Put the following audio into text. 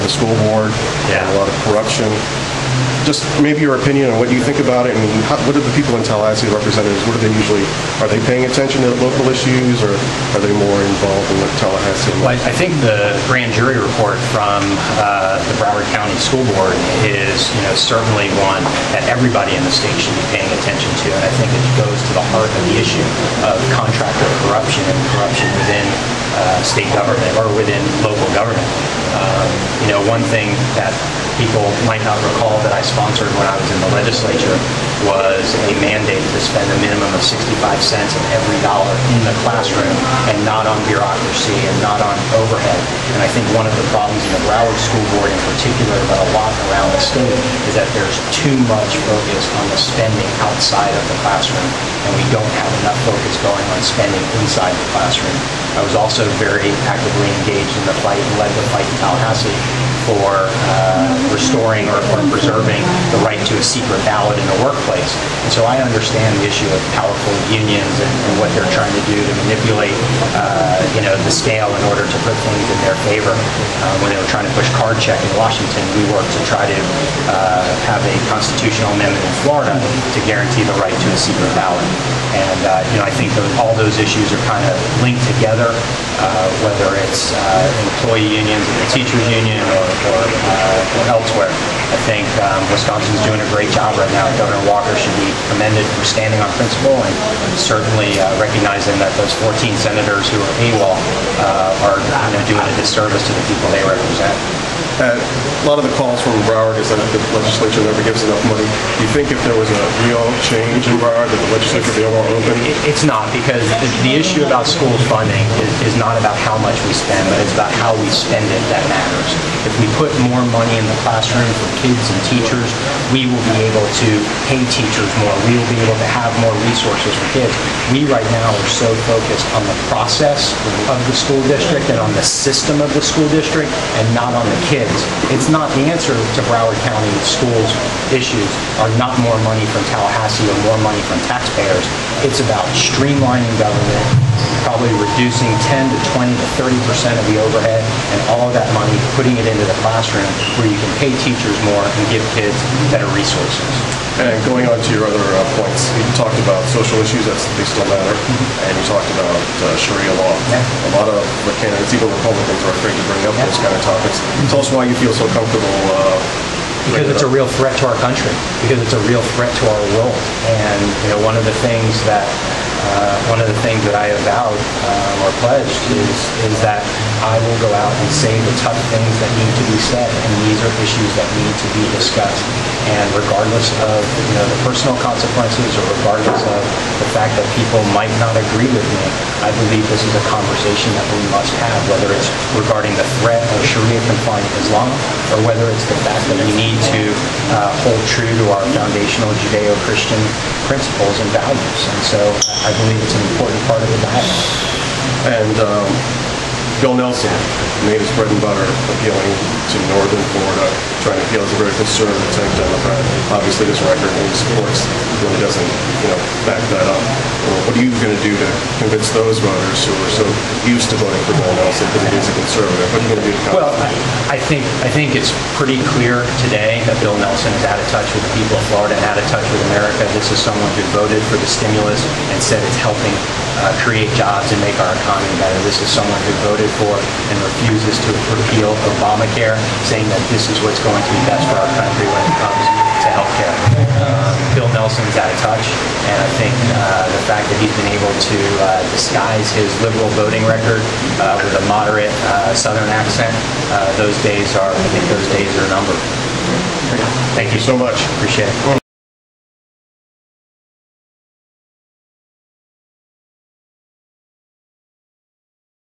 the school board, and a lot of corruption. Just maybe your opinion on what you think about it, and what are the people in Tallahassee, the representatives, what do they usually, are they paying attention to local issues, or are they more involved in the Tallahassee? Well, I think the grand jury report from the Broward County School Board is, certainly one that everybody in the state should be paying attention to, and I think it goes to the heart of the issue of contractor corruption and corruption within state government or within local government. One thing that people might not recall that I sponsored when I was in the legislature was a mandate to spend a minimum of 65 cents of every dollar in the classroom and not on bureaucracy and not on overhead. And I think one of the problems in the Broward School Board in particular, but a lot around the state, is that there's too much focus on the spending outside of the classroom, and we don't have enough focus going on spending inside the classroom. I was also very actively engaged in the fight and led the fight in Tallahassee for restoring or preserving the right to a secret ballot in the workplace. And so I understand the issue of powerful unions and what they're trying to do to manipulate the scale in order to put things in their favor. When they were trying to push card check in Washington, we worked to try to have a constitutional amendment in Florida to guarantee the right to a secret ballot. And I think all those issues are kind of linked together, whether it's employee unions and the teachers union or elsewhere. I think Wisconsin's doing a great job right now. Governor Walker should be commended for standing on principle and certainly recognizing that those 14 senators who are AWOL are doing a disservice to the people they represent. A lot of the calls from Broward is that the legislature never gives enough money. Do you think if there was a real change in Broward that the legislature would be more open? It's not, because the issue about school funding is not about how much we spend, but it's about how we spend it that matters. If we put more money in the classroom for kids and teachers, we will be able to pay teachers more. We will be able to have more resources for kids. We right now are so focused on the process of the school district and on the system of the school district and not on the kids. It's not the answer to Broward County schools issues are not more money from Tallahassee or more money from taxpayers. It's about streamlining government, probably reducing 10 to 20 to 30% of the overhead and all of that money, putting it into the classroom where you can pay teachers more and give kids better resources. And going on to your other points, you talked about social issues, they still matter, and you talked about Sharia law. A lot of the candidates, even Republicans, are afraid to bring up those kind of topics. Tell us why you feel so comfortable. Because it's a real threat to our country, because it's a real threat to our world. And one of the things that I have vowed or pledged is that I will go out and say the tough things that need to be said, and these are issues that need to be discussed. And regardless of the personal consequences, or regardless of the fact that people might not agree with me, I believe this is a conversation that we must have, whether it's regarding the threat of Sharia-compliant Islam, or whether it's the fact that we need to hold true to our foundational Judeo-Christian principles and values. And so I believe it's an important part of the dialogue. And Bill Nelson made his bread and butter appealing to northern Florida, trying to appeal as a very conservative type Democrat. Obviously, his record in sports really doesn't, back that up. What are you going to do to convince those voters who are so used to voting for Bill Nelson because he is a conservative? What are you going to do to Well, I think it's pretty clear today that Bill Nelson is out of touch with the people of Florida and out of touch with America. This is someone who voted for the stimulus and said it's helping create jobs and make our economy better. This is someone who voted for and refuses to repeal Obamacare, saying that this is what's going to be best for our country when it comes to health care. Bill Nelson's out of touch, and I think the fact that he's been able to disguise his liberal voting record with a moderate Southern accent, those days are numbered. Thank you so much. Appreciate it.